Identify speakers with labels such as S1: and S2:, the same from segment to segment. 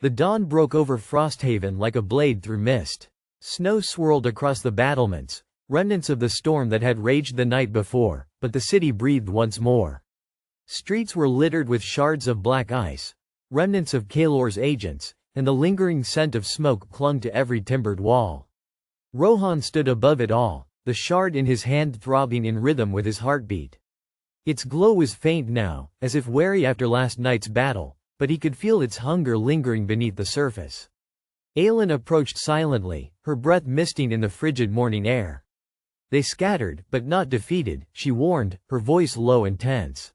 S1: The dawn broke over Frosthaven like a blade through mist. Snow swirled across the battlements, remnants of the storm that had raged the night before, but the city breathed once more. Streets were littered with shards of black ice, remnants of Kaelor's agents, and the lingering scent of smoke clung to every timbered wall. Rohan stood above it all, the shard in his hand throbbing in rhythm with his heartbeat. Its glow was faint now, as if wary after last night's battle, but he could feel its hunger lingering beneath the surface. Aelin approached silently, her breath misting in the frigid morning air. They scattered, but not defeated, she warned, her voice low and tense.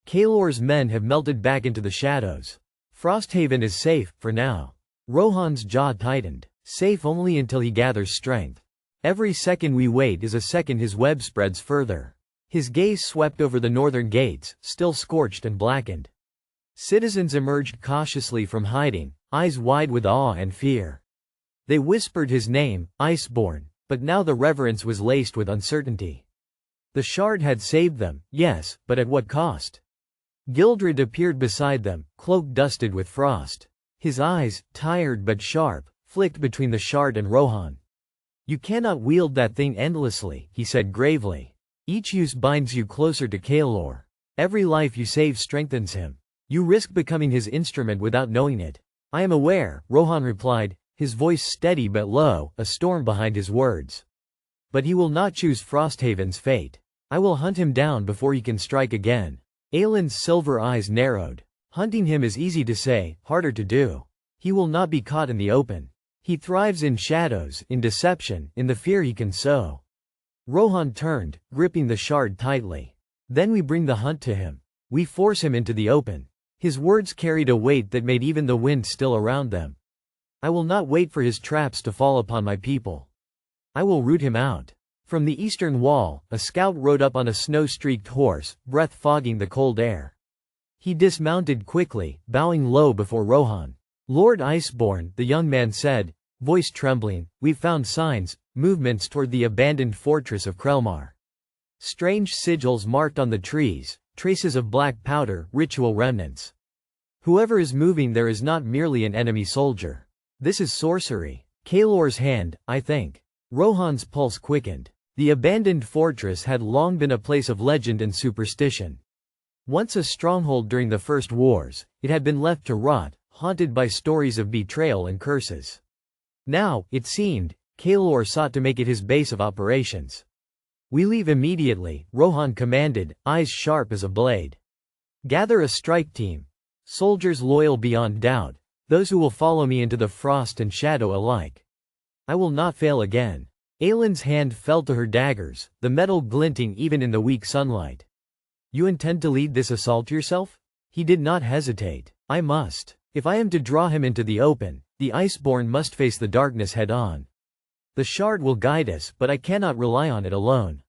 S1: Kaelor's men have melted back into the shadows. Frosthaven is safe, for now. Rohan's jaw tightened. Safe only until he gathers strength. Every second we wait is a second his web spreads further. His gaze swept over the northern gates, still scorched and blackened. Citizens emerged cautiously from hiding, eyes wide with awe and fear. They whispered his name, Iceborn, but now the reverence was laced with uncertainty. The shard had saved them, yes, but at what cost? Guildred appeared beside them, cloak dusted with frost. His eyes, tired but sharp, flicked between the shard and Rohan. You cannot wield that thing endlessly, he said gravely. Each use binds you closer to Kaelor. Every life you save strengthens him. You risk becoming his instrument without knowing it. I am aware, Rohan replied, his voice steady but low, a storm behind his words. But he will not choose Frosthaven's fate. I will hunt him down before he can strike again. Aelin's silver eyes narrowed. Hunting him is easy to say, harder to do. He will not be caught in the open. He thrives in shadows, in deception, in the fear he can sow. Rohan turned, gripping the shard tightly. Then we bring the hunt to him. We force him into the open. His words carried a weight that made even the wind still around them. I will not wait for his traps to fall upon my people. I will root him out. From the eastern wall, a scout rode up on a snow-streaked horse, breath fogging the cold air. He dismounted quickly, bowing low before Rohan. Lord Iceborn, the young man said, voice trembling, we've found signs, movements toward the abandoned fortress of Krelmar. Strange sigils marked on the trees, traces of black powder, ritual remnants. Whoever is moving there is not merely an enemy soldier. This is sorcery. Kaelor's hand, I think. Rohan's pulse quickened. The abandoned fortress had long been a place of legend and superstition. Once a stronghold during the First Wars, it had been left to rot, haunted by stories of betrayal and curses. Now, it seemed, Kaelor sought to make it his base of operations. We leave immediately, Rohan commanded, eyes sharp as a blade. Gather a strike team. Soldiers loyal beyond doubt, those who will follow me into the frost and shadow alike. I will not fail again. Aelin's hand fell to her daggers, the metal glinting even in the weak sunlight. You intend to lead this assault yourself? He did not hesitate. I must. If I am to draw him into the open, the Iceborn must face the darkness head-on. The shard will guide us, but I cannot rely on it alone.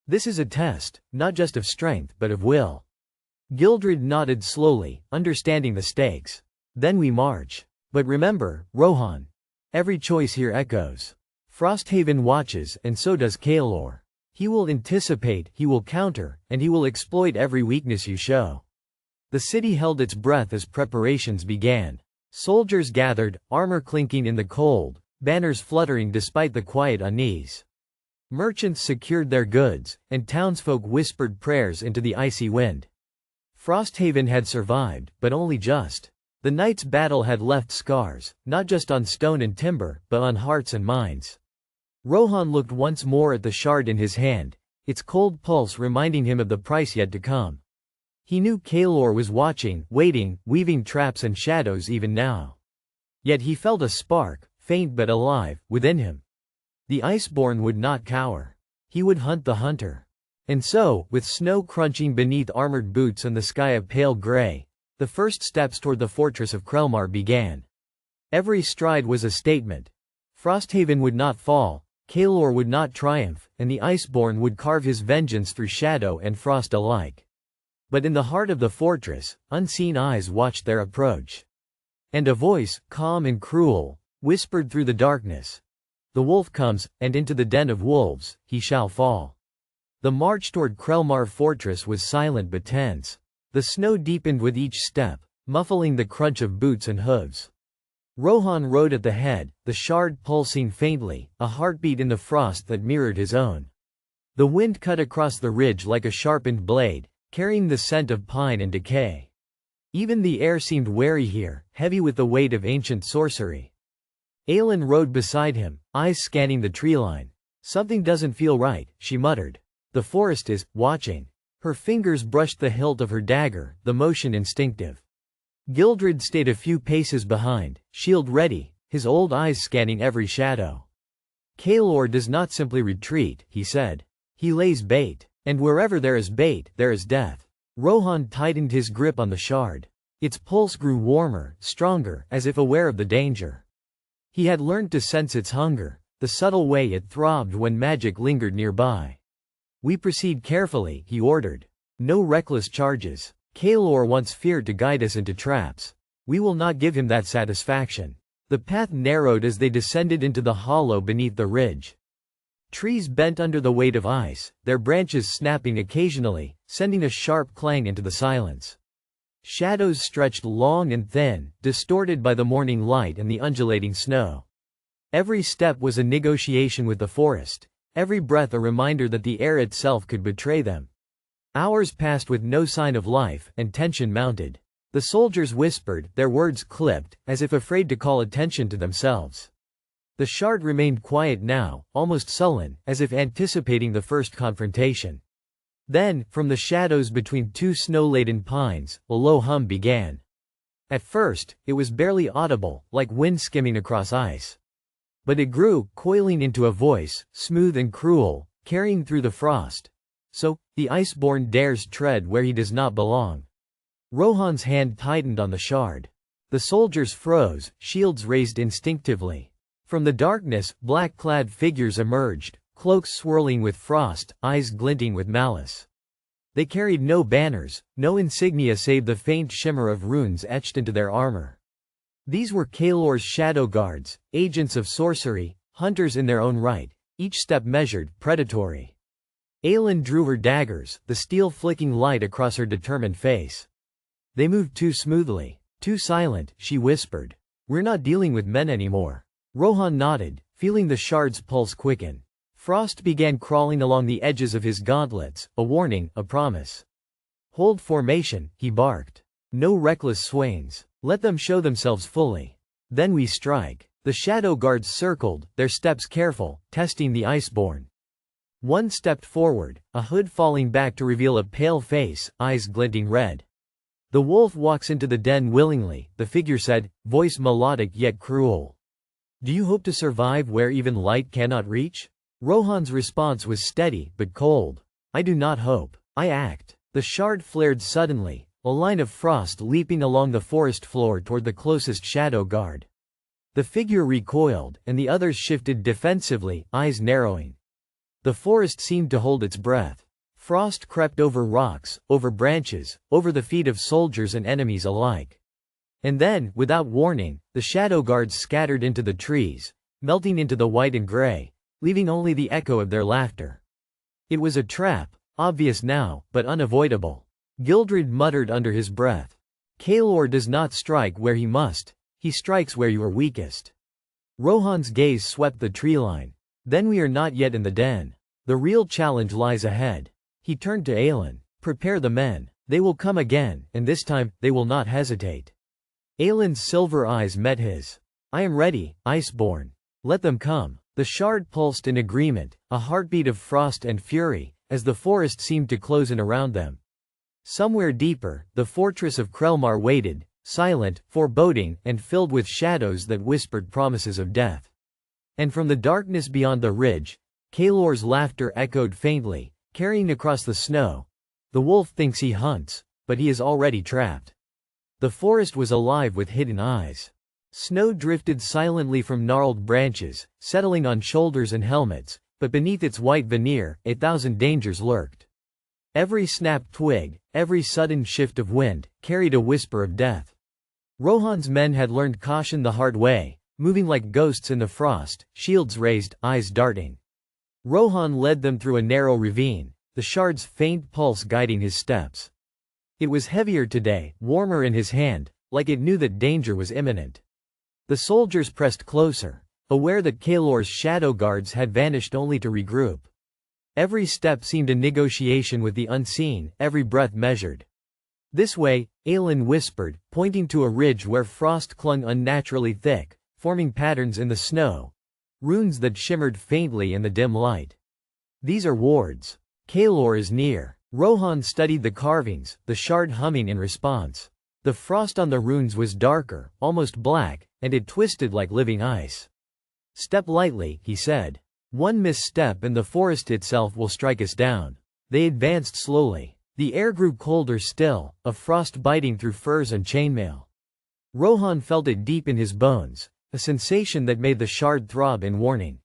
S1: This is a test, not just of strength but of will. Guildred nodded slowly, understanding the stakes. Then we march. But remember, Rohan. Every choice here echoes. Frosthaven watches, and so does Kaelor. He will anticipate, he will counter, and he will exploit every weakness you show. The city held its breath as preparations began. Soldiers gathered, armor clinking in the cold, banners fluttering despite the quiet unease. Merchants secured their goods, and townsfolk whispered prayers into the icy wind. Frosthaven had survived, but only just. The night's battle had left scars, not just on stone and timber, but on hearts and minds. Rohan looked once more at the shard in his hand, its cold pulse reminding him of the price yet to come. He knew Kaelor was watching, waiting, weaving traps and shadows even now. Yet he felt a spark, faint but alive, within him. The Iceborn would not cower. He would hunt the hunter. And so, with snow crunching beneath armored boots and the sky a pale gray, the first steps toward the fortress of Krelmar began. Every stride was a statement. Frosthaven would not fall, Kaelor would not triumph, and the Iceborn would carve his vengeance through shadow and frost alike. But in the heart of the fortress, unseen eyes watched their approach. And a voice, calm and cruel, whispered through the darkness. The wolf comes, and into the den of wolves, he shall fall. The march toward Krelmar fortress was silent but tense. The snow deepened with each step, muffling the crunch of boots and hooves. Rohan rode at the head, the shard pulsing faintly, a heartbeat in the frost that mirrored his own. The wind cut across the ridge like a sharpened blade, carrying the scent of pine and decay. Even the air seemed wary here, heavy with the weight of ancient sorcery. Aelin rode beside him, eyes scanning the treeline. "Something doesn't feel right," she muttered. "The forest is watching." Her fingers brushed the hilt of her dagger, the motion instinctive. Guildred stayed a few paces behind, shield ready, his old eyes scanning every shadow. "Kaelor does not simply retreat," he said. "He lays bait. And wherever there is bait, there is death." Rohan tightened his grip on the shard. Its pulse grew warmer, stronger, as if aware of the danger. He had learned to sense its hunger, the subtle way it throbbed when magic lingered nearby. "We proceed carefully," he ordered. "No reckless charges. Kaelor once feared to guide us into traps. We will not give him that satisfaction." The path narrowed as they descended into the hollow beneath the ridge. Trees bent under the weight of ice, their branches snapping occasionally, sending a sharp clang into the silence. Shadows stretched long and thin, distorted by the morning light and the undulating snow. Every step was a negotiation with the forest, every breath a reminder that the air itself could betray them. Hours passed with no sign of life, and tension mounted. The soldiers whispered, their words clipped, as if afraid to call attention to themselves. The shard remained quiet now, almost sullen, as if anticipating the first confrontation. Then, from the shadows between two snow-laden pines, a low hum began. At first, it was barely audible, like wind skimming across ice. But it grew, coiling into a voice, smooth and cruel, carrying through the frost. "So, the Iceborn dares tread where he does not belong." Rohan's hand tightened on the shard. The soldiers froze, shields raised instinctively. From the darkness, black-clad figures emerged, cloaks swirling with frost, eyes glinting with malice. They carried no banners, no insignia save the faint shimmer of runes etched into their armor. These were Kaelor's shadow guards, agents of sorcery, hunters in their own right, each step measured, predatory. Aelin drew her daggers, the steel flicking light across her determined face. "They moved too smoothly, too silent," she whispered. "We're not dealing with men anymore." Rohan nodded, feeling the shard's pulse quicken. Frost began crawling along the edges of his gauntlets, a warning, a promise. "Hold formation," he barked. "No reckless swings. Let them show themselves fully. Then we strike." The shadow guards circled, their steps careful, testing the Iceborn. One stepped forward, a hood falling back to reveal a pale face, eyes glinting red. "The wolf walks into the den willingly," the figure said, voice melodic yet cruel. "Do you hope to survive where even light cannot reach?" Rohan's response was steady, but cold. "I do not hope. I act." The shard flared suddenly, a line of frost leaping along the forest floor toward the closest shadow guard. The figure recoiled, and the others shifted defensively, eyes narrowing. The forest seemed to hold its breath. Frost crept over rocks, over branches, over the feet of soldiers and enemies alike. And then, without warning, the shadow guards scattered into the trees, melting into the white and gray, leaving only the echo of their laughter. It was a trap, obvious now, but unavoidable. Guildred muttered under his breath. "Kaelor does not strike where he must, he strikes where you are weakest." Rohan's gaze swept the treeline. "Then we are not yet in the den. The real challenge lies ahead." He turned to Aelin. "Prepare the men. They will come again, and this time, they will not hesitate." Aelin's silver eyes met his. "I am ready, Iceborn. Let them come." The shard pulsed in agreement, a heartbeat of frost and fury, as the forest seemed to close in around them. Somewhere deeper, the fortress of Krelmar waited, silent, foreboding, and filled with shadows that whispered promises of death. And from the darkness beyond the ridge, Kaelor's laughter echoed faintly, carrying across the snow. "The wolf thinks he hunts, but he is already trapped." The forest was alive with hidden eyes. Snow drifted silently from gnarled branches, settling on shoulders and helmets, but beneath its white veneer, 1,000 dangers lurked. Every snapped twig, every sudden shift of wind, carried a whisper of death. Rohan's men had learned caution the hard way, moving like ghosts in the frost, shields raised, eyes darting. Rohan led them through a narrow ravine, the shard's faint pulse guiding his steps. It was heavier today, warmer in his hand, like it knew that danger was imminent. The soldiers pressed closer, aware that Kaelor's shadow guards had vanished only to regroup. Every step seemed a negotiation with the unseen, every breath measured. "This way," Aelin whispered, pointing to a ridge where frost clung unnaturally thick, forming patterns in the snow, runes that shimmered faintly in the dim light. "These are wards. Kaelor is near." Rohan studied the carvings, the shard humming in response. The frost on the runes was darker, almost black, and it twisted like living ice. "Step lightly," he said. "One misstep and the forest itself will strike us down." They advanced slowly. The air grew colder still, a frost biting through furs and chainmail. Rohan felt it deep in his bones, a sensation that made the shard throb in warning.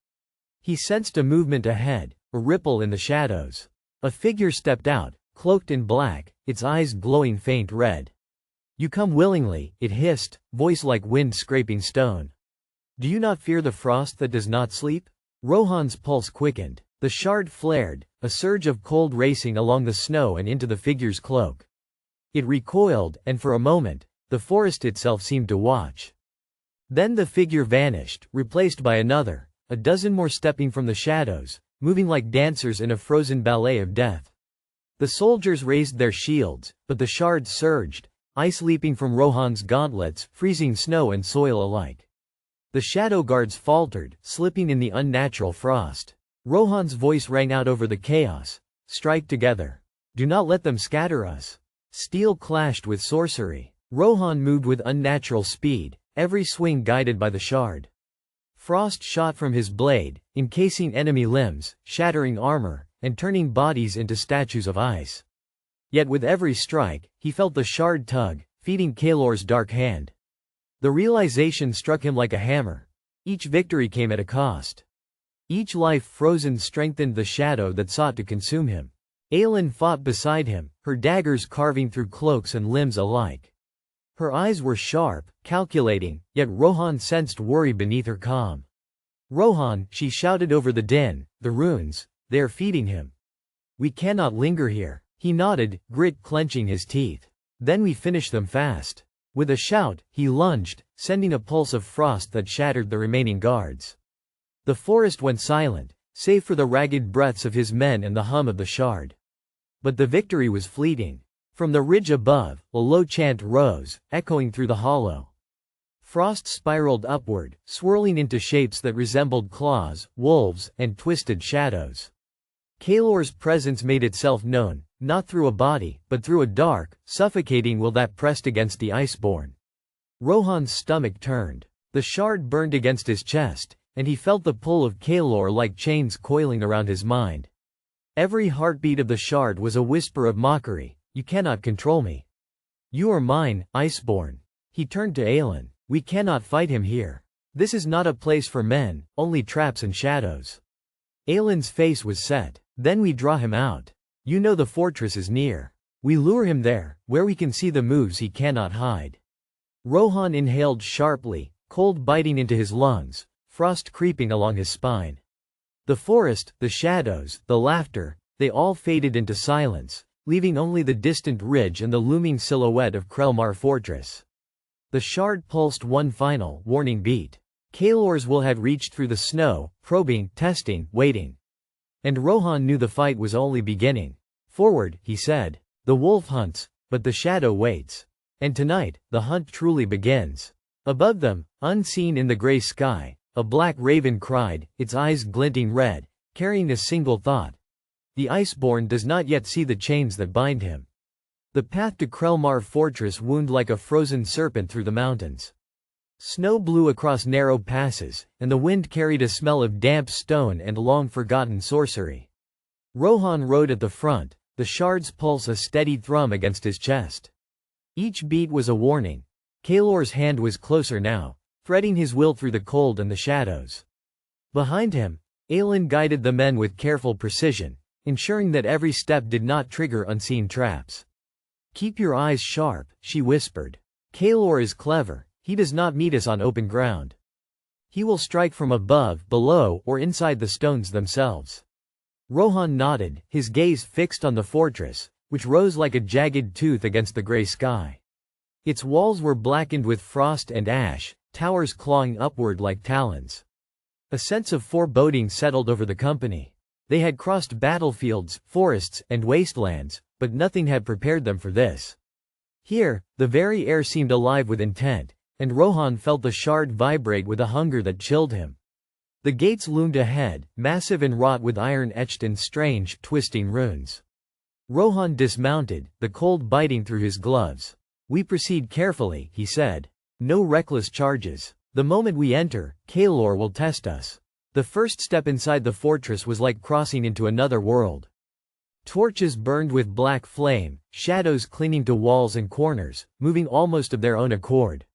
S1: He sensed a movement ahead, a ripple in the shadows. A figure stepped out, cloaked in black, its eyes glowing faint red. "You come willingly," it hissed, voice like wind scraping stone. "Do you not fear the frost that does not sleep?" Rohan's pulse quickened. The shard flared, a surge of cold racing along the snow and into the figure's cloak. It recoiled, and for a moment, the forest itself seemed to watch. Then the figure vanished, replaced by another, a dozen more stepping from the shadows, moving like dancers in a frozen ballet of death. The soldiers raised their shields, but the shard surged, ice leaping from Rohan's gauntlets, freezing snow and soil alike. The shadow guards faltered, slipping in the unnatural frost. Rohan's voice rang out over the chaos. "Strike together. Do not let them scatter us." Steel clashed with sorcery. Rohan moved with unnatural speed, every swing guided by the shard. Frost shot from his blade, encasing enemy limbs, shattering armor, and turning bodies into statues of ice. Yet with every strike, he felt the shard tug, feeding Kaelor's dark hand. The realization struck him like a hammer. Each victory came at a cost. Each life frozen strengthened the shadow that sought to consume him. Aelin fought beside him, her daggers carving through cloaks and limbs alike. Her eyes were sharp, calculating, yet Rohan sensed worry beneath her calm. "Rohan," she shouted over the din, "the runes, they are feeding him. We cannot linger here." He nodded, grit clenching his teeth. "Then we finish them fast." With a shout, he lunged, sending a pulse of frost that shattered the remaining guards. The forest went silent, save for the ragged breaths of his men and the hum of the shard. But the victory was fleeting. From the ridge above, a low chant rose, echoing through the hollow. Frost spiraled upward, swirling into shapes that resembled claws, wolves, and twisted shadows. Kaelor's presence made itself known, not through a body, but through a dark, suffocating will that pressed against the Iceborn. Rohan's stomach turned. The shard burned against his chest, and he felt the pull of Kaelor like chains coiling around his mind. Every heartbeat of the shard was a whisper of mockery. "You cannot control me. You are mine, Iceborn." He turned to Aelin. "We cannot fight him here. This is not a place for men, only traps and shadows." Aelin's face was set. "Then we draw him out. You know the fortress is near. We lure him there, where we can see the moves he cannot hide." Rohan inhaled sharply, cold biting into his lungs, frost creeping along his spine. The forest, the shadows, the laughter, they all faded into silence, leaving only the distant ridge and the looming silhouette of Krelmar fortress. The shard pulsed one final, warning beat. Kaelor's will had reached through the snow, probing, testing, waiting. And Rohan knew the fight was only beginning. "Forward," he said. "The wolf hunts, but the shadow waits. And tonight, the hunt truly begins." Above them, unseen in the gray sky, a black raven cried, its eyes glinting red, carrying a single thought. The Iceborn does not yet see the chains that bind him. The path to Krelmar fortress wound like a frozen serpent through the mountains. Snow blew across narrow passes, and the wind carried a smell of damp stone and long-forgotten sorcery. Rohan rode at the front, the shard's pulse a steady thrum against his chest. Each beat was a warning. Kaelor's hand was closer now, threading his will through the cold and the shadows. Behind him, Aelin guided the men with careful precision, ensuring that every step did not trigger unseen traps. "Keep your eyes sharp," she whispered. "Kaelor is clever. He does not meet us on open ground. He will strike from above, below, or inside the stones themselves." Rohan nodded, his gaze fixed on the fortress, which rose like a jagged tooth against the gray sky. Its walls were blackened with frost and ash, towers clawing upward like talons. A sense of foreboding settled over the company. They had crossed battlefields, forests, and wastelands, but nothing had prepared them for this. Here, the very air seemed alive with intent, and Rohan felt the shard vibrate with a hunger that chilled him. The gates loomed ahead, massive and wrought with iron etched in strange, twisting runes. Rohan dismounted, the cold biting through his gloves. "We proceed carefully," he said. "No reckless charges. The moment we enter, Kaelor will test us." The first step inside the fortress was like crossing into another world. Torches burned with black flame, shadows clinging to walls and corners, moving almost of their own accord.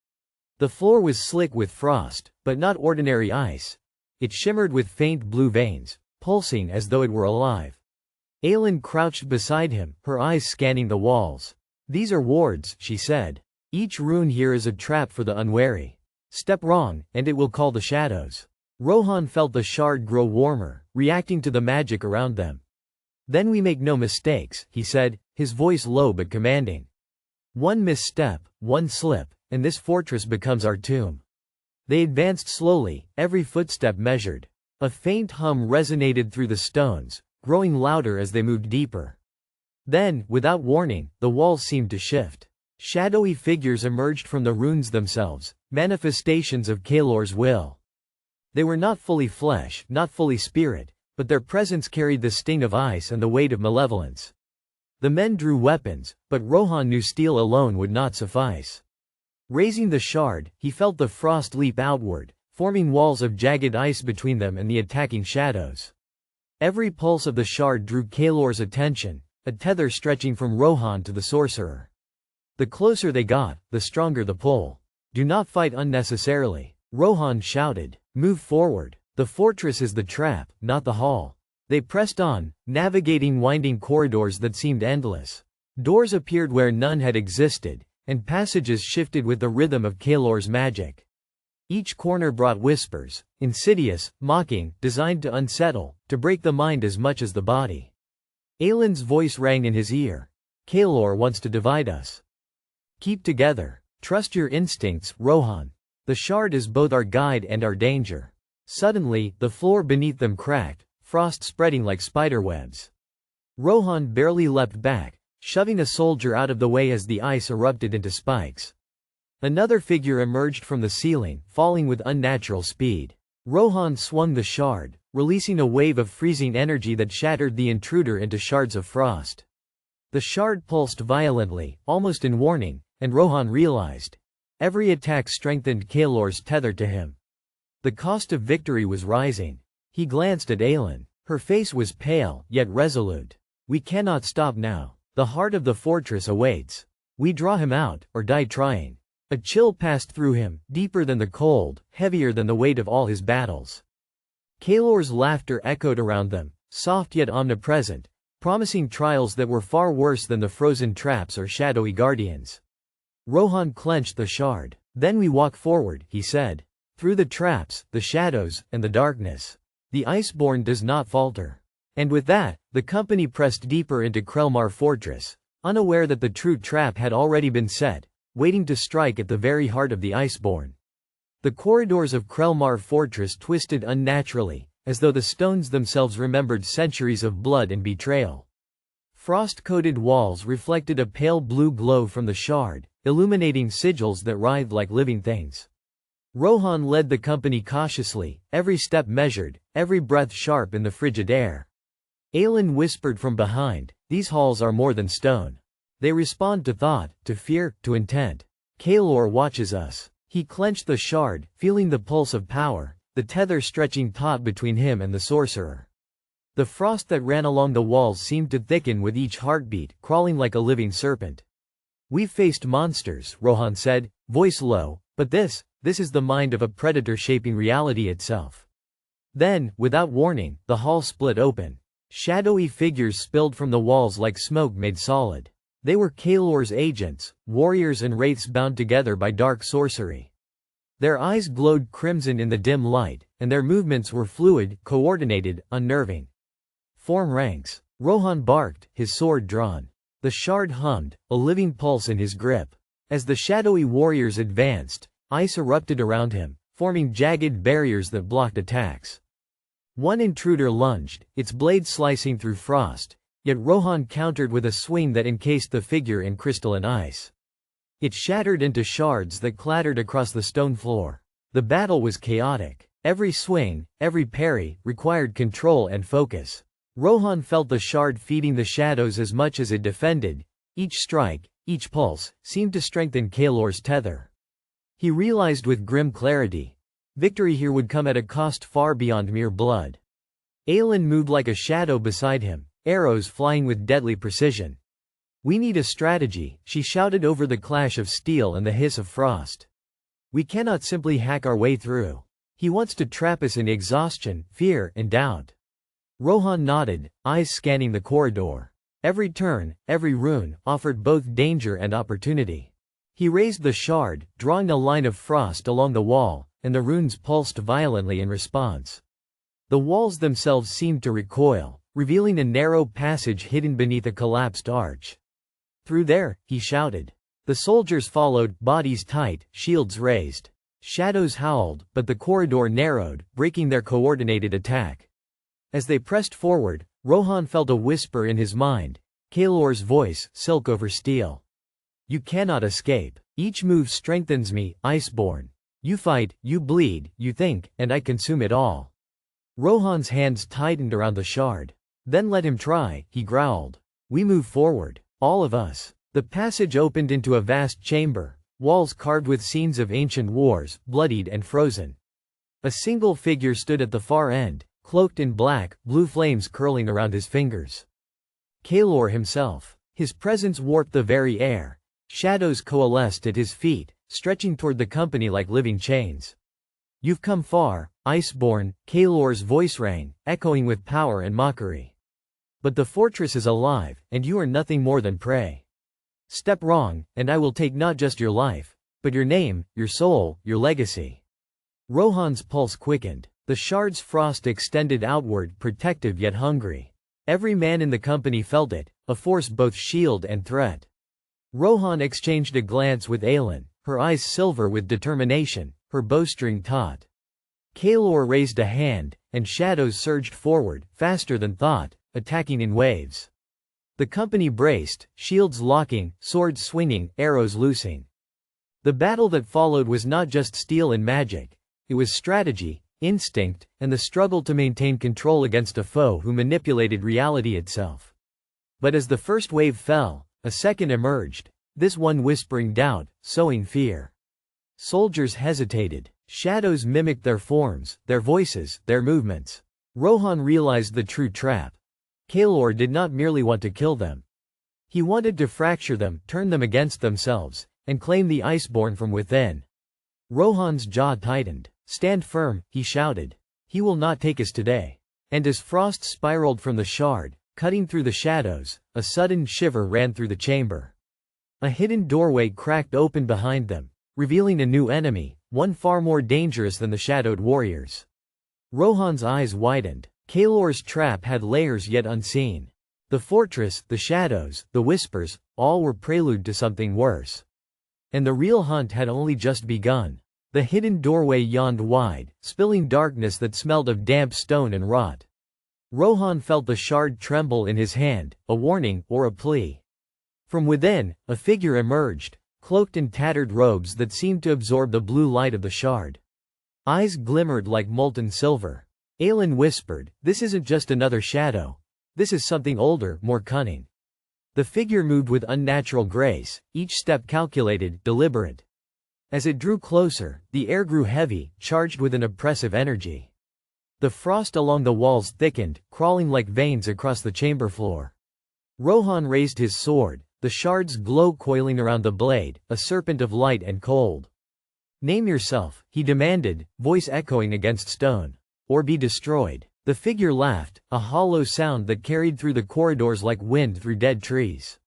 S1: The floor was slick with frost, but not ordinary ice. It shimmered with faint blue veins, pulsing as though it were alive. Aelin crouched beside him, her eyes scanning the walls. "These are wards," she said. "Each rune here is a trap for the unwary. Step wrong, and it will call the shadows." Rohan felt the shard grow warmer, reacting to the magic around them. "Then we make no mistakes," he said, his voice low but commanding. "One misstep, one slip, and this fortress becomes our tomb." They advanced slowly, every footstep measured. A faint hum resonated through the stones, growing louder as they moved deeper. Then, without warning, the walls seemed to shift. Shadowy figures emerged from the runes themselves, manifestations of Kaelor's will. They were not fully flesh, not fully spirit, but their presence carried the sting of ice and the weight of malevolence. The men drew weapons, but Rohan knew steel alone would not suffice. Raising the shard, he felt the frost leap outward, forming walls of jagged ice between them and the attacking shadows. Every pulse of the shard drew Kaelor's attention, a tether stretching from Rohan to the sorcerer. The closer they got, the stronger the pull. "Do not fight unnecessarily," Rohan shouted. "Move forward. The fortress is the trap, not the hall." They pressed on, navigating winding corridors that seemed endless. Doors appeared where none had existed, and passages shifted with the rhythm of Kaelor's magic. Each corner brought whispers, insidious, mocking, designed to unsettle, to break the mind as much as the body. Aelin's voice rang in his ear. "Kaelor wants to divide us. Keep together. Trust your instincts, Rohan. The shard is both our guide and our danger." Suddenly, the floor beneath them cracked, frost spreading like spiderwebs. Rohan barely leapt back, shoving a soldier out of the way as the ice erupted into spikes. Another figure emerged from the ceiling, falling with unnatural speed. Rohan swung the shard, releasing a wave of freezing energy that shattered the intruder into shards of frost. The shard pulsed violently, almost in warning, and Rohan realized. Every attack strengthened Kaelor's tether to him. The cost of victory was rising. He glanced at Aelin. Her face was pale, yet resolute. "We cannot stop now. The heart of the fortress awaits. We draw him out, or die trying." A chill passed through him, deeper than the cold, heavier than the weight of all his battles. Kaelor's laughter echoed around them, soft yet omnipresent, promising trials that were far worse than the frozen traps or shadowy guardians. Rohan clenched the shard. "Then we walk forward," he said. "Through the traps, the shadows, and the darkness. The Iceborn does not falter." And with that, the company pressed deeper into Krelmar fortress, unaware that the true trap had already been set, waiting to strike at the very heart of the Iceborn. The corridors of Krelmar fortress twisted unnaturally, as though the stones themselves remembered centuries of blood and betrayal. Frost-coated walls reflected a pale blue glow from the shard, illuminating sigils that writhed like living things. Rohan led the company cautiously, every step measured, every breath sharp in the frigid air. Aelin whispered from behind, "These halls are more than stone. They respond to thought, to fear, to intent. Kaelor watches us." He clenched the shard, feeling the pulse of power, the tether stretching taut between him and the sorcerer. The frost that ran along the walls seemed to thicken with each heartbeat, crawling like a living serpent. "We've faced monsters," Rohan said, voice low, "but this is the mind of a predator shaping reality itself." Then, without warning, the hall split open. Shadowy figures spilled from the walls like smoke made solid. They were Kaelor's agents, warriors and wraiths bound together by dark sorcery. Their eyes glowed crimson in the dim light, and their movements were fluid, coordinated, unnerving. "Form ranks," Rohan barked, his sword drawn. The shard hummed, a living pulse in his grip. As the shadowy warriors advanced, Ice erupted around him, forming jagged barriers that blocked attacks. One intruder lunged, its blade slicing through frost, yet Rohan countered with a swing that encased the figure in crystalline ice. It shattered into shards that clattered across the stone floor. The battle was chaotic. Every swing, every parry, required control and focus. Rohan felt the shard feeding the shadows as much as it defended. Each strike, each pulse, seemed to strengthen Kaelor's tether. He realized with grim clarity, victory here would come at a cost far beyond mere blood. Aelin moved like a shadow beside him, arrows flying with deadly precision. "We need a strategy," she shouted over the clash of steel and the hiss of frost. "We cannot simply hack our way through. He wants to trap us in exhaustion, fear, and doubt." Rohan nodded, eyes scanning the corridor. Every turn, every rune, offered both danger and opportunity. He raised the shard, drawing a line of frost along the wall, and the runes pulsed violently in response. The walls themselves seemed to recoil, revealing a narrow passage hidden beneath a collapsed arch. "Through there," he shouted. The soldiers followed, bodies tight, shields raised. Shadows howled, but the corridor narrowed, breaking their coordinated attack. As they pressed forward, Rohan felt a whisper in his mind, Kaelor's voice, silk over steel. "You cannot escape. Each move strengthens me, Iceborn. You fight, you bleed, you think, and I consume it all." Rohan's hands tightened around the shard. "Then let him try," he growled. "We move forward. All of us." The passage opened into a vast chamber, walls carved with scenes of ancient wars, bloodied and frozen. A single figure stood at the far end, cloaked in black, blue flames curling around his fingers. Kaelor himself. His presence warped the very air. Shadows coalesced at his feet, stretching toward the company like living chains. "You've come far, Iceborn," Kaelor's voice rang, echoing with power and mockery. "But the fortress is alive, and you are nothing more than prey. Step wrong, and I will take not just your life, but your name, your soul, your legacy." Rohan's pulse quickened. The shard's frost extended outward, protective yet hungry. Every man in the company felt it, a force both shield and threat. Rohan exchanged a glance with Aelin, her eyes silver with determination, her bowstring taut. Kaelor raised a hand, and shadows surged forward, faster than thought, attacking in waves. The company braced, shields locking, swords swinging, arrows loosing. The battle that followed was not just steel and magic. It was strategy, instinct, and the struggle to maintain control against a foe who manipulated reality itself. But as the first wave fell, a second emerged, this one whispering doubt, sowing fear. Soldiers hesitated. Shadows mimicked their forms, their voices, their movements. Rohan realized the true trap. Kaelor did not merely want to kill them. He wanted to fracture them, turn them against themselves, and claim the Iceborn from within. Rohan's jaw tightened. "Stand firm," he shouted. "He will not take us today." And as frost spiraled from the shard, cutting through the shadows, a sudden shiver ran through the chamber. A hidden doorway cracked open behind them, revealing a new enemy, one far more dangerous than the shadowed warriors. Rohan's eyes widened. Kaelor's trap had layers yet unseen. The fortress, the shadows, the whispers, all were prelude to something worse. And the real hunt had only just begun. The hidden doorway yawned wide, spilling darkness that smelled of damp stone and rot. Rohan felt the shard tremble in his hand, a warning or a plea. From within, a figure emerged, cloaked in tattered robes that seemed to absorb the blue light of the shard. Eyes glimmered like molten silver. Aelin whispered, "This isn't just another shadow. This is something older, more cunning." The figure moved with unnatural grace, each step calculated, deliberate. As it drew closer, the air grew heavy, charged with an oppressive energy. The frost along the walls thickened, crawling like veins across the chamber floor. Rohan raised his sword, the shard's glow coiling around the blade, a serpent of light and cold. "Name yourself," he demanded, voice echoing against stone. "Or be destroyed." The figure laughed, a hollow sound that carried through the corridors like wind through dead trees.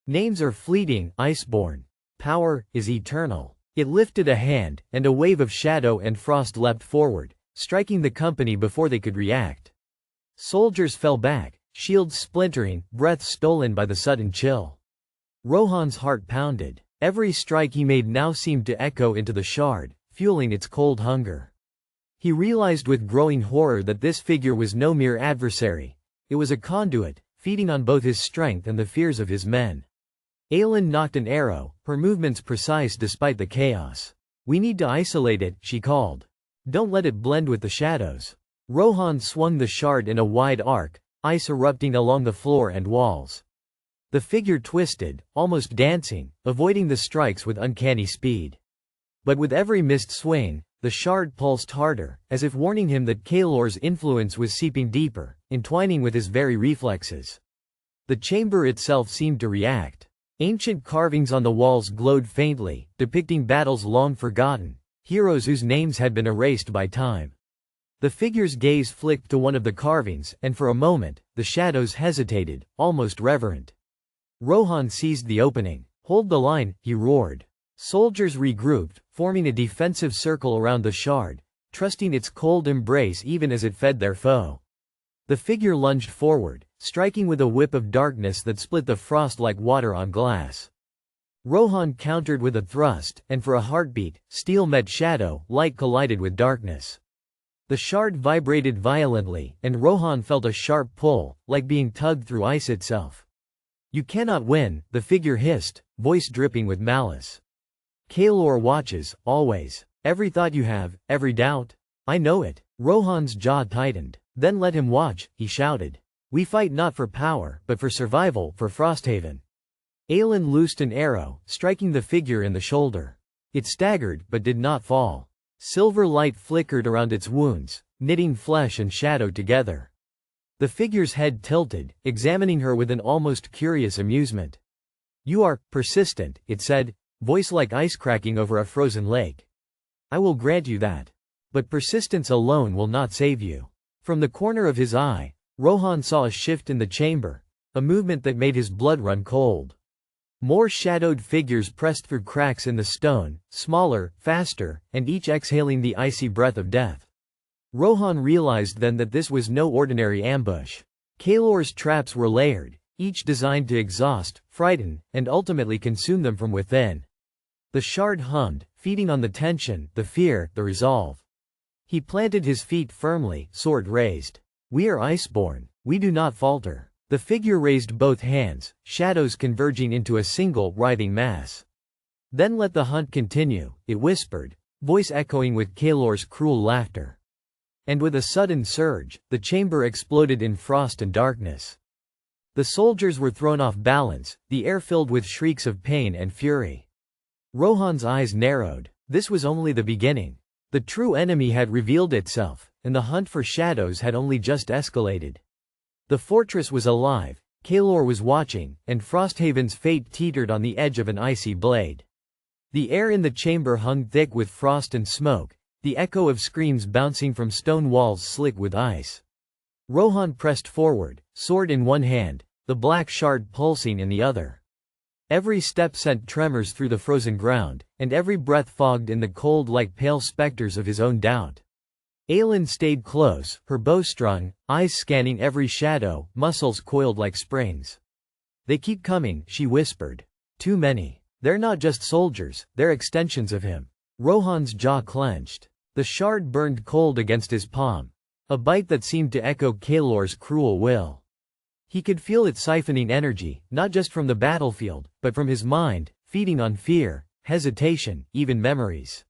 S1: "Names are fleeting, Iceborn. Power is eternal." It lifted a hand, and a wave of shadow and frost leapt forward, striking the company before they could react. Soldiers fell back, shields splintering, breath stolen by the sudden chill. Rohan's heart pounded. Every strike he made now seemed to echo into the shard, fueling its cold hunger. He realized with growing horror that this figure was no mere adversary. It was a conduit, feeding on both his strength and the fears of his men. Aelin nocked an arrow, her movements precise despite the chaos. "We need to isolate it," she called. "Don't let it blend with the shadows." Rohan swung the shard in a wide arc, ice erupting along the floor and walls. The figure twisted, almost dancing, avoiding the strikes with uncanny speed. But with every missed swing, the shard pulsed harder, as if warning him that Kaelor's influence was seeping deeper, entwining with his very reflexes. The chamber itself seemed to react. Ancient carvings on the walls glowed faintly, depicting battles long forgotten, heroes whose names had been erased by time. The figure's gaze flicked to one of the carvings, and for a moment, the shadows hesitated, almost reverent. Rohan seized the opening. "Hold the line," he roared. Soldiers regrouped, forming a defensive circle around the shard, trusting its cold embrace even as it fed their foe. The figure lunged forward, striking with a whip of darkness that split the frost like water on glass. Rohan countered with a thrust, and for a heartbeat, steel met shadow, light collided with darkness. The shard vibrated violently, and Rohan felt a sharp pull, like being tugged through ice itself. "You cannot win," the figure hissed, voice dripping with malice. "Kaelor watches, always. Every thought you have, every doubt. I know it." Rohan's jaw tightened. "Then let him watch," he shouted. "We fight not for power, but for survival, for Frosthaven." Aelin loosed an arrow, striking the figure in the shoulder. It staggered, but did not fall. Silver light flickered around its wounds, knitting flesh and shadow together. The figure's head tilted, examining her with an almost curious amusement. "You are persistent," it said, voice like ice cracking over a frozen lake. "I will grant you that. But persistence alone will not save you." From the corner of his eye, Rohan saw a shift in the chamber, a movement that made his blood run cold. More shadowed figures pressed through cracks in the stone, smaller, faster, and each exhaling the icy breath of death. Rohan realized then that this was no ordinary ambush. Kaelor's traps were layered, each designed to exhaust, frighten, and ultimately consume them from within. The shard hummed, feeding on the tension, the fear, the resolve. He planted his feet firmly, sword raised. "We are Iceborn. We do not falter." The figure raised both hands, shadows converging into a single, writhing mass. "Then let the hunt continue," it whispered, voice echoing with Kaelor's cruel laughter. And with a sudden surge, the chamber exploded in frost and darkness. The soldiers were thrown off balance, the air filled with shrieks of pain and fury. Rohan's eyes narrowed. This was only the beginning. The true enemy had revealed itself, and the hunt for shadows had only just escalated. The fortress was alive, Kaelor was watching, and Frosthaven's fate teetered on the edge of an icy blade. The air in the chamber hung thick with frost and smoke, the echo of screams bouncing from stone walls slick with ice. Rohan pressed forward, sword in one hand, the black shard pulsing in the other. Every step sent tremors through the frozen ground, and every breath fogged in the cold like pale specters of his own doubt. Aelin stayed close, her bow strung, eyes scanning every shadow, muscles coiled like springs. "They keep coming," she whispered. "Too many. They're not just soldiers, they're extensions of him." Rohan's jaw clenched. The shard burned cold against his palm, a bite that seemed to echo Kaelor's cruel will. He could feel it siphoning energy, not just from the battlefield, but from his mind, feeding on fear, hesitation, even memories.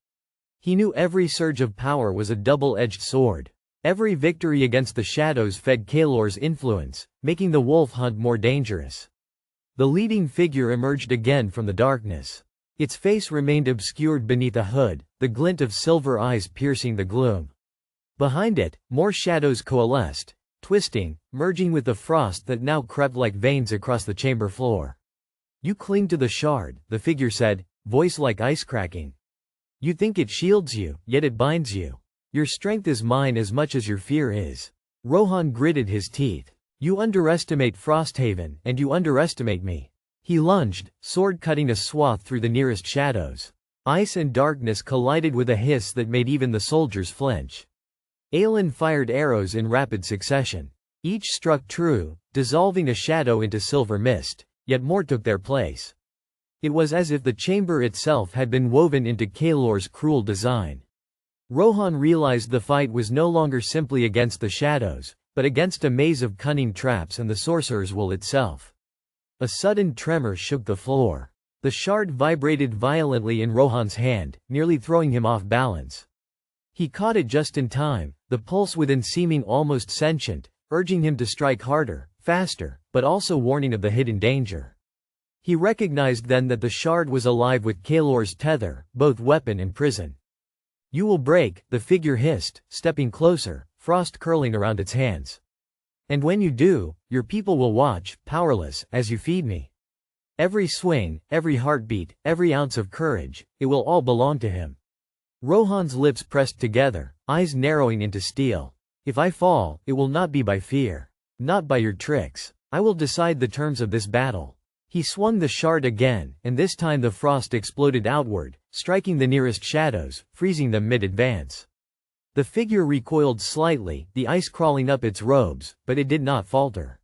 S1: He knew every surge of power was a double-edged sword. Every victory against the shadows fed Kaelor's influence, making the wolf hunt more dangerous. The leading figure emerged again from the darkness. Its face remained obscured beneath a hood, the glint of silver eyes piercing the gloom. Behind it, more shadows coalesced, twisting, merging with the frost that now crept like veins across the chamber floor. "You cling to the shard," the figure said, voice like ice cracking. "You think it shields you, yet it binds you. Your strength is mine as much as your fear is." Rohan gritted his teeth. "You underestimate Frosthaven, and you underestimate me." He lunged, sword cutting a swath through the nearest shadows. Ice and darkness collided with a hiss that made even the soldiers flinch. Aelin fired arrows in rapid succession. Each struck true, dissolving a shadow into silver mist, yet more took their place. It was as if the chamber itself had been woven into Kaelor's cruel design. Rohan realized the fight was no longer simply against the shadows, but against a maze of cunning traps and the sorcerer's will itself. A sudden tremor shook the floor. The shard vibrated violently in Rohan's hand, nearly throwing him off balance. He caught it just in time, the pulse within seeming almost sentient, urging him to strike harder, faster, but also warning of the hidden danger. He recognized then that the shard was alive with Kaelor's tether, both weapon and prison. "You will break," the figure hissed, stepping closer, frost curling around its hands. "And when you do, your people will watch, powerless, as you feed me." Every swing, every heartbeat, every ounce of courage, it will all belong to him. Rohan's lips pressed together, eyes narrowing into steel. "If I fall, it will not be by fear. Not by your tricks. I will decide the terms of this battle." He swung the shard again, and this time the frost exploded outward, striking the nearest shadows, freezing them mid-advance. The figure recoiled slightly, the ice crawling up its robes, but it did not falter.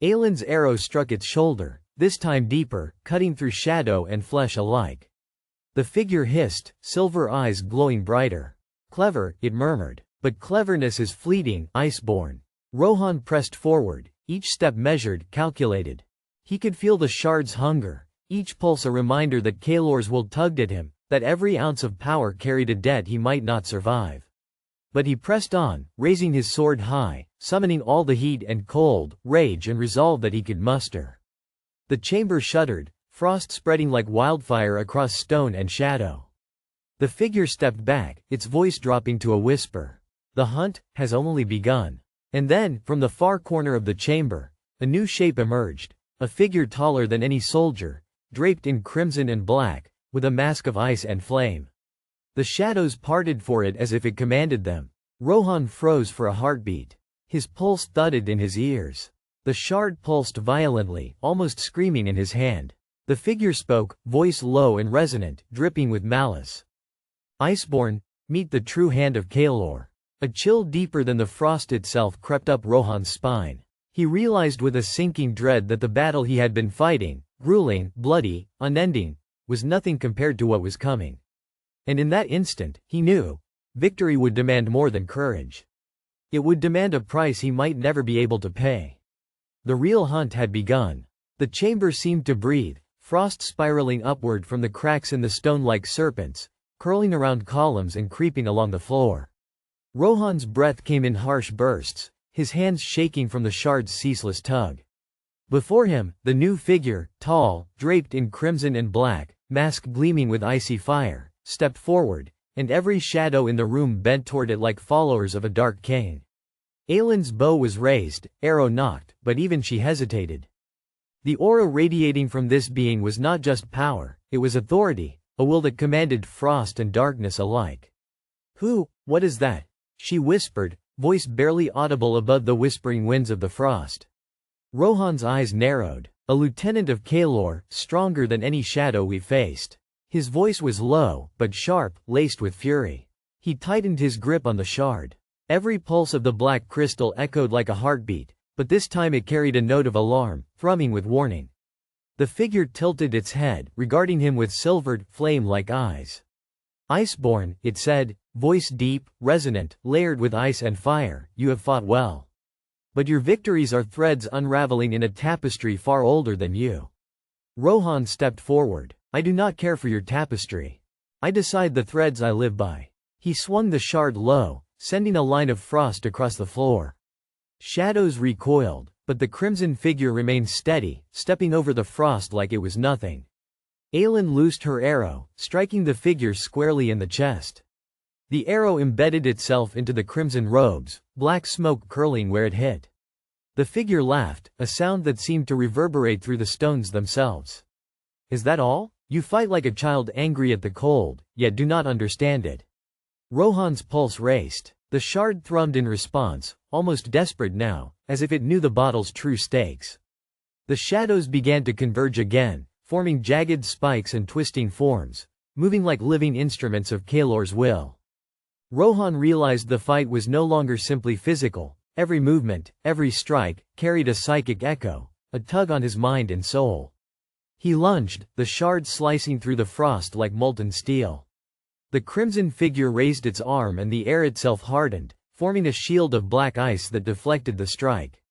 S1: Aelin's arrow struck its shoulder, this time deeper, cutting through shadow and flesh alike. The figure hissed, silver eyes glowing brighter. "Clever," it murmured. "But cleverness is fleeting, Iceborn." Rohan pressed forward, each step measured, calculated. He could feel the shard's hunger, each pulse a reminder that Kaelor's will tugged at him, that every ounce of power carried a debt he might not survive. But he pressed on, raising his sword high, summoning all the heat and cold, rage and resolve that he could muster. The chamber shuddered, frost spreading like wildfire across stone and shadow. The figure stepped back, its voice dropping to a whisper. "The hunt has only begun." And then, from the far corner of the chamber, a new shape emerged. A figure taller than any soldier, draped in crimson and black, with a mask of ice and flame. The shadows parted for it as if it commanded them. Rohan froze for a heartbeat. His pulse thudded in his ears. The shard pulsed violently, almost screaming in his hand. The figure spoke, voice low and resonant, dripping with malice. "Iceborn, meet the true hand of Kaelor." A chill deeper than the frost itself crept up Rohan's spine. He realized with a sinking dread that the battle he had been fighting, grueling, bloody, unending, was nothing compared to what was coming. And in that instant, he knew, victory would demand more than courage. It would demand a price he might never be able to pay. The real hunt had begun. The chamber seemed to breathe, frost spiraling upward from the cracks in the stone like serpents, curling around columns and creeping along the floor. Rohan's breath came in harsh bursts, his hands shaking from the shard's ceaseless tug. Before him, the new figure, tall, draped in crimson and black, mask gleaming with icy fire, stepped forward, and every shadow in the room bent toward it like followers of a dark king. Aelin's bow was raised, arrow nocked, but even she hesitated. The aura radiating from this being was not just power, it was authority, a will that commanded frost and darkness alike. What is that?" she whispered, voice barely audible above the whispering winds of the frost. Rohan's eyes narrowed. "A lieutenant of Kaelor, stronger than any shadow we faced." His voice was low, but sharp, laced with fury. He tightened his grip on the shard. Every pulse of the black crystal echoed like a heartbeat, but this time it carried a note of alarm, thrumming with warning. The figure tilted its head, regarding him with silvered, flame-like eyes. "Iceborn," it said, voice deep, resonant, layered with ice and fire, "you have fought well. But your victories are threads unraveling in a tapestry far older than you." Rohan stepped forward. "I do not care for your tapestry. I decide the threads I live by." He swung the shard low, sending a line of frost across the floor. Shadows recoiled, but the crimson figure remained steady, stepping over the frost like it was nothing. Aelin loosed her arrow, striking the figure squarely in the chest. The arrow embedded itself into the crimson robes, black smoke curling where it hit. The figure laughed, a sound that seemed to reverberate through the stones themselves. "Is that all? You fight like a child angry at the cold, yet do not understand it." Rohan's pulse raced. The shard thrummed in response, almost desperate now, as if it knew the battle's true stakes. The shadows began to converge again, forming jagged spikes and twisting forms, moving like living instruments of Kaelor's will. Rohan realized the fight was no longer simply physical. Every movement, every strike, carried a psychic echo, a tug on his mind and soul. He lunged, the shard slicing through the frost like molten steel. The crimson figure raised its arm and the air itself hardened, forming a shield of black ice that deflected the strike.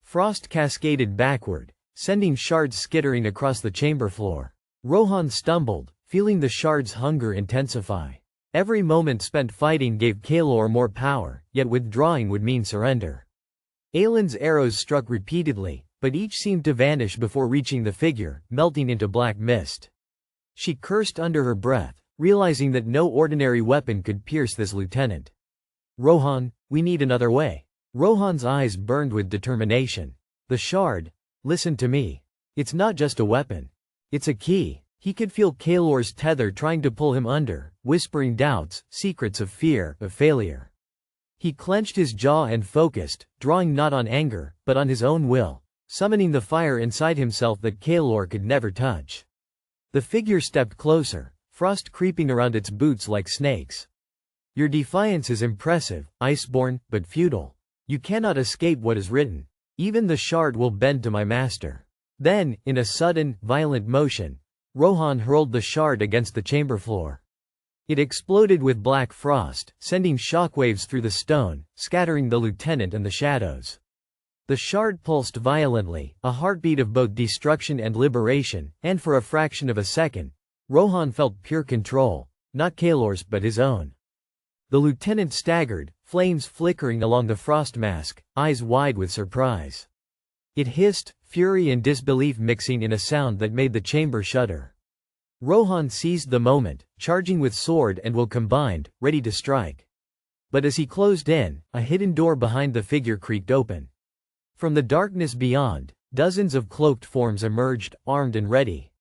S1: Frost cascaded backward, sending shards skittering across the chamber floor. Rohan stumbled, feeling the shard's hunger intensify. Every moment spent fighting gave Kaelor more power, yet withdrawing would mean surrender. Aelin's arrows struck repeatedly, but each seemed to vanish before reaching the figure, melting into black mist. She cursed under her breath, realizing that no ordinary weapon could pierce this lieutenant. Rohan, we need another way. Rohan's eyes burned with determination. The shard, listen to me. It's not just a weapon. It's a key. He could feel Kaelor's tether trying to pull him under, whispering doubts, secrets of fear, of failure. He clenched his jaw and focused, drawing not on anger, but on his own will, summoning the fire inside himself that Kaelor could never touch. The figure stepped closer, frost creeping around its boots like snakes. Your defiance is impressive, Iceborn, but futile. You cannot escape what is written. Even the shard will bend to my master. Then, in a sudden, violent motion, Rohan hurled the shard against the chamber floor. It exploded with black frost, sending shockwaves through the stone, scattering the lieutenant and the shadows. The shard pulsed violently, a heartbeat of both destruction and liberation, and for a fraction of a second, Rohan felt pure control, not Kaelor's but his own. The lieutenant staggered, flames flickering along the frost mask, eyes wide with surprise. It hissed, fury and disbelief mixing in a sound that made the chamber shudder. Rohan seized the moment, charging with sword and will combined, ready to strike. But as he closed in, a hidden door behind the figure creaked open. From the darkness beyond, dozens of cloaked forms emerged, armed and ready.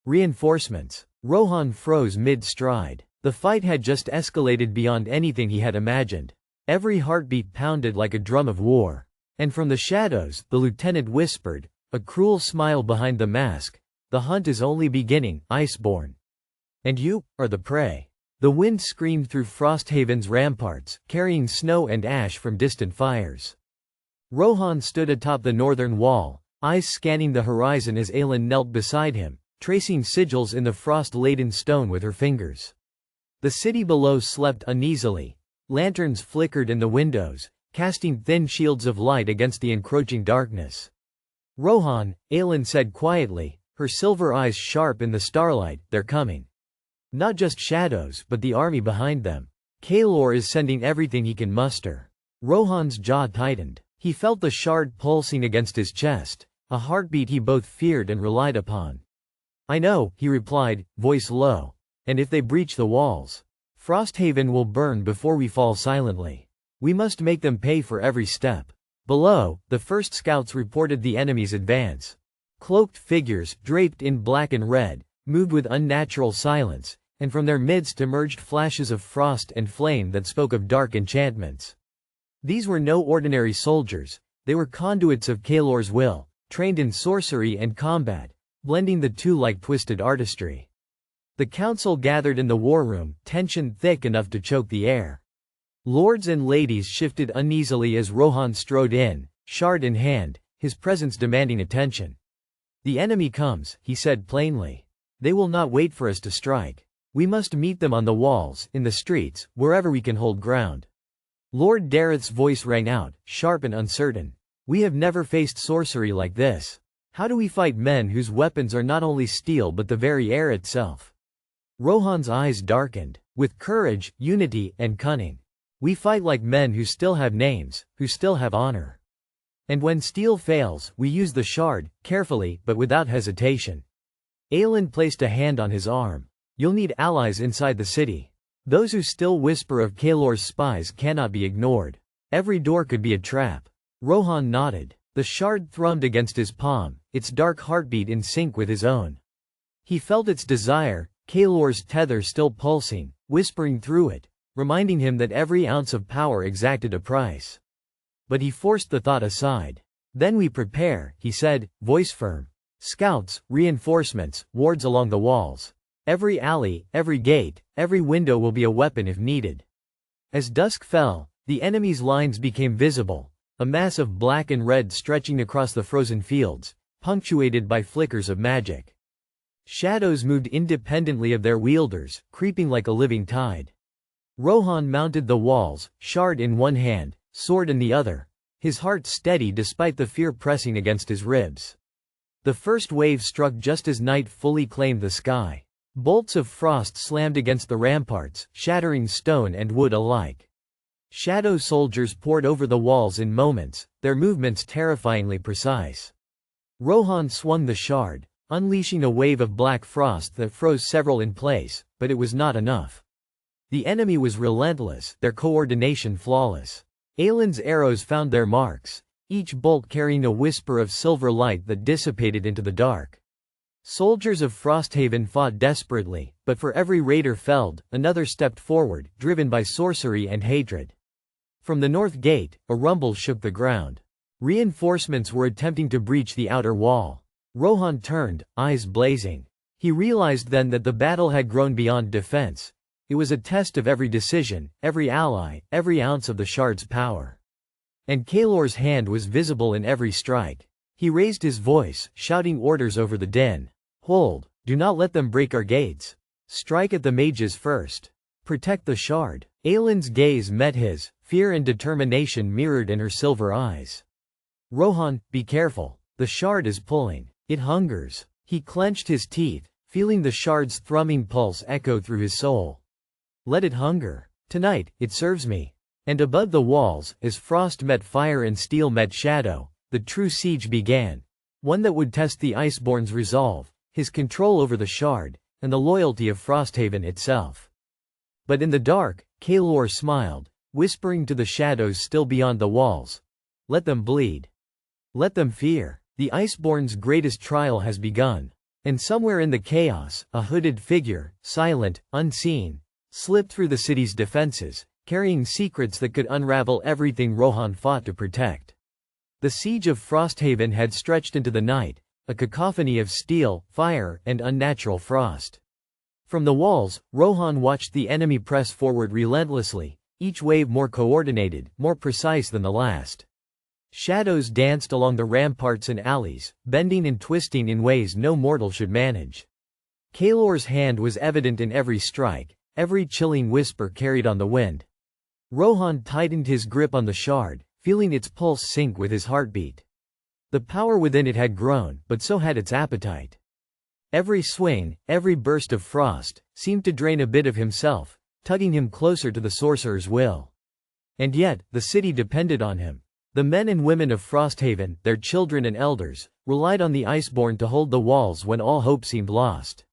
S1: Reinforcements. Rohan froze mid-stride. The fight had just escalated beyond anything he had imagined. Every heartbeat pounded like a drum of war. And from the shadows, the lieutenant whispered, a cruel smile behind the mask, the hunt is only beginning, Iceborn. And you are the prey. The wind screamed through Frosthaven's ramparts, carrying snow and ash from distant fires. Rohan stood atop the northern wall, eyes scanning the horizon as Aelin knelt beside him, tracing sigils in the frost-laden stone with her fingers. The city below slept uneasily. Lanterns flickered in the windows, casting thin shields of light against the encroaching darkness. Rohan, Aelin said quietly, her silver eyes sharp in the starlight, they're coming. Not just shadows, but the army behind them. Kaelor is sending everything he can muster. Rohan's jaw tightened. He felt the shard pulsing against his chest, a heartbeat he both feared and relied upon. I know, he replied, voice low. And if they breach the walls, Frosthaven will burn before we fall silently. We must make them pay for every step. Below, the first scouts reported the enemy's advance. Cloaked figures, draped in black and red, moved with unnatural silence, and from their midst emerged flashes of frost and flame that spoke of dark enchantments. These were no ordinary soldiers, they were conduits of Kaelor's will, trained in sorcery and combat, blending the two like twisted artistry. The council gathered in the war room, tension thick enough to choke the air. Lords and ladies shifted uneasily as Rohan strode in, shard in hand, his presence demanding attention. The enemy comes, he said plainly. They will not wait for us to strike. We must meet them on the walls, in the streets, wherever we can hold ground. Lord Dareth's voice rang out, sharp and uncertain. We have never faced sorcery like this. How do we fight men whose weapons are not only steel but the very air itself? Rohan's eyes darkened. With courage, unity, and cunning. We fight like men who still have names, who still have honor. And when steel fails, we use the shard, carefully, but without hesitation. Aelin placed a hand on his arm. You'll need allies inside the city. Those who still whisper of Kaelor's spies cannot be ignored. Every door could be a trap. Rohan nodded. The shard thrummed against his palm, its dark heartbeat in sync with his own. He felt its desire, Kaelor's tether still pulsing, whispering through it, reminding him that every ounce of power exacted a price. But he forced the thought aside. Then we prepare, he said, voice firm. Scouts, reinforcements, wards along the walls. Every alley, every gate, every window will be a weapon if needed. As dusk fell, the enemy's lines became visible, a mass of black and red stretching across the frozen fields, punctuated by flickers of magic. Shadows moved independently of their wielders, creeping like a living tide. Rohan mounted the walls, shard in one hand, sword in the other, his heart steady despite the fear pressing against his ribs. The first wave struck just as night fully claimed the sky. Bolts of frost slammed against the ramparts, shattering stone and wood alike. Shadow soldiers poured over the walls in moments, their movements terrifyingly precise. Rohan swung the shard, unleashing a wave of black frost that froze several in place, but it was not enough. The enemy was relentless, their coordination flawless. Aelin's arrows found their marks, each bolt carrying a whisper of silver light that dissipated into the dark. Soldiers of Frosthaven fought desperately, but for every raider felled, another stepped forward, driven by sorcery and hatred. From the north gate, a rumble shook the ground. Reinforcements were attempting to breach the outer wall. Rohan turned, eyes blazing. He realized then that the battle had grown beyond defense. It was a test of every decision, every ally, every ounce of the shard's power. And Kaelor's hand was visible in every strike. He raised his voice, shouting orders over the din. Hold, do not let them break our gates. Strike at the mages first. Protect the shard. Aelin's gaze met his, fear and determination mirrored in her silver eyes. Rohan, be careful. The shard is pulling. It hungers. He clenched his teeth, feeling the shard's thrumming pulse echo through his soul. Let it hunger. Tonight, it serves me. And above the walls, as frost met fire and steel met shadow, the true siege began. One that would test the Iceborn's resolve, his control over the shard, and the loyalty of Frosthaven itself. But in the dark, Kaelor smiled, whispering to the shadows still beyond the walls. Let them bleed. Let them fear. The Iceborn's greatest trial has begun. And somewhere in the chaos, a hooded figure, silent, unseen, slipped through the city's defenses, carrying secrets that could unravel everything Rohan fought to protect. The siege of Frosthaven had stretched into the night, a cacophony of steel, fire, and unnatural frost. From the walls, Rohan watched the enemy press forward relentlessly, each wave more coordinated, more precise than the last. Shadows danced along the ramparts and alleys, bending and twisting in ways no mortal should manage. Kaelor's hand was evident in every strike, every chilling whisper carried on the wind. Rohan tightened his grip on the shard, feeling its pulse sync with his heartbeat. The power within it had grown, but so had its appetite. Every swing, every burst of frost, seemed to drain a bit of himself, tugging him closer to the sorcerer's will. And yet, the city depended on him. The men and women of Frosthaven, their children and elders, relied on the Iceborn to hold the walls when all hope seemed lost.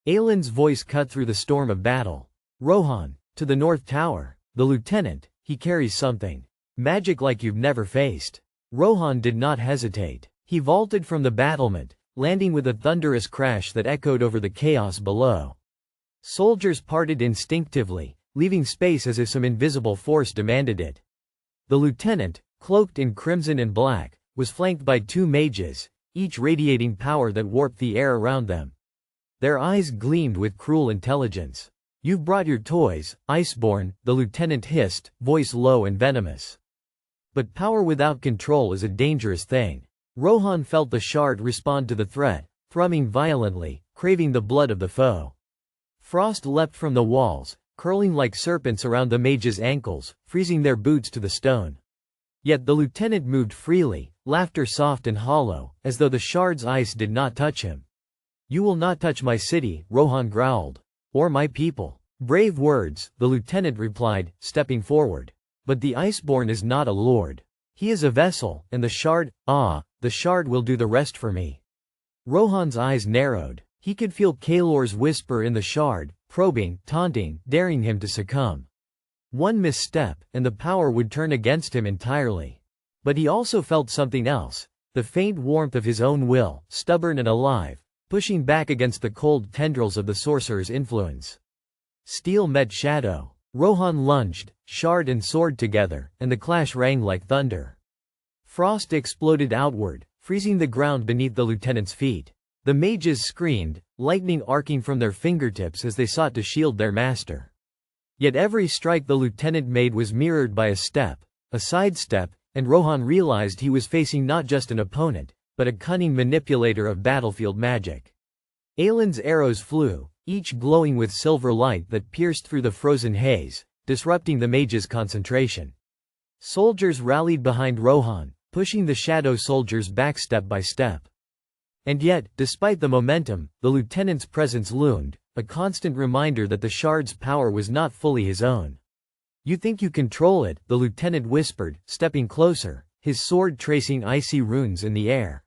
S1: Aelin's voice cut through the storm of battle. Rohan, to the North Tower. The lieutenant, he carries something. Magic like you've never faced. Rohan did not hesitate. He vaulted from the battlement, landing with a thunderous crash that echoed over the chaos below. Soldiers parted instinctively, leaving space as if some invisible force demanded it. The lieutenant, cloaked in crimson and black, was flanked by two mages, each radiating power that warped the air around them. Their eyes gleamed with cruel intelligence. You've brought your toys, Iceborn, the lieutenant hissed, voice low and venomous. But power without control is a dangerous thing. Rohan felt the shard respond to the threat, thrumming violently, craving the blood of the foe. Frost leapt from the walls, curling like serpents around the mages' ankles, freezing their boots to the stone. Yet the lieutenant moved freely, laughter soft and hollow, as though the shard's ice did not touch him. You will not touch my city, Rohan growled. Or my people. Brave words, the lieutenant replied, stepping forward. But the Iceborn is not a lord. He is a vessel, and the shard will do the rest for me. Rohan's eyes narrowed. He could feel Kaelor's whisper in the shard, probing, taunting, daring him to succumb. One misstep, and the power would turn against him entirely. But he also felt something else, the faint warmth of his own will, stubborn and alive, pushing back against the cold tendrils of the sorcerer's influence. Steel met shadow. Rohan lunged, shard and sword together, and the clash rang like thunder. Frost exploded outward, freezing the ground beneath the lieutenant's feet. The mages screamed, lightning arcing from their fingertips as they sought to shield their master. Yet every strike the lieutenant made was mirrored by a step, a sidestep, and Rohan realized he was facing not just an opponent, but a cunning manipulator of battlefield magic. Aelin's arrows flew, each glowing with silver light that pierced through the frozen haze, disrupting the mage's concentration. Soldiers rallied behind Rohan, pushing the shadow soldiers back step by step. And yet, despite the momentum, the lieutenant's presence loomed, a constant reminder that the shard's power was not fully his own. "You think you control it," the lieutenant whispered, stepping closer, his sword tracing icy runes in the air.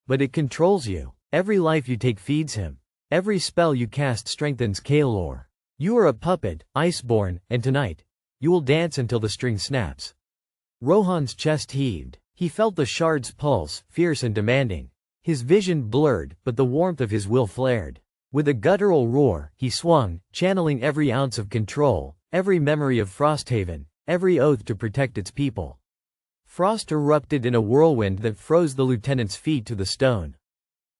S1: "But it controls you. Every life you take feeds him. Every spell you cast strengthens Kaelor. You are a puppet, Iceborn, and tonight, you will dance until the string snaps." Rohan's chest heaved. He felt the shard's pulse, fierce and demanding. His vision blurred, but the warmth of his will flared. With a guttural roar, he swung, channeling every ounce of control, every memory of Frosthaven, every oath to protect its people. Frost erupted in a whirlwind that froze the lieutenant's feet to the stone.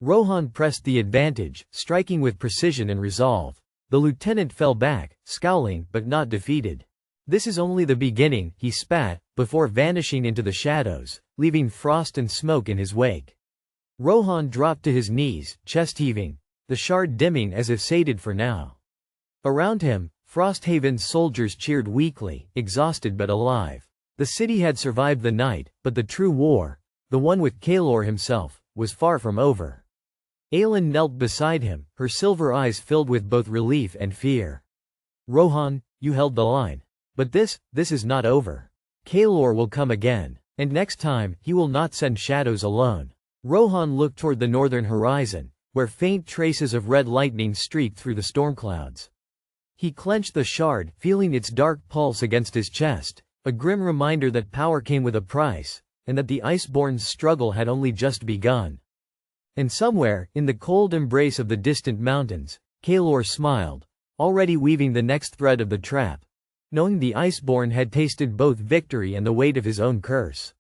S1: Rohan pressed the advantage, striking with precision and resolve. The lieutenant fell back, scowling but not defeated. "This is only the beginning," he spat, before vanishing into the shadows, leaving frost and smoke in his wake. Rohan dropped to his knees, chest heaving, the shard dimming as if sated for now. Around him, Frosthaven's soldiers cheered weakly, exhausted but alive. The city had survived the night, but the true war, the one with Kaelor himself, was far from over. Aelin knelt beside him, her silver eyes filled with both relief and fear. "Rohan, you held the line. But this is not over. Kaelor will come again. And next time, he will not send shadows alone." Rohan looked toward the northern horizon, where faint traces of red lightning streaked through the storm clouds. He clenched the shard, feeling its dark pulse against his chest, a grim reminder that power came with a price, and that the Iceborn's struggle had only just begun. And somewhere, in the cold embrace of the distant mountains, Kaelor smiled, already weaving the next thread of the trap, knowing the Iceborn had tasted both victory and the weight of his own curse.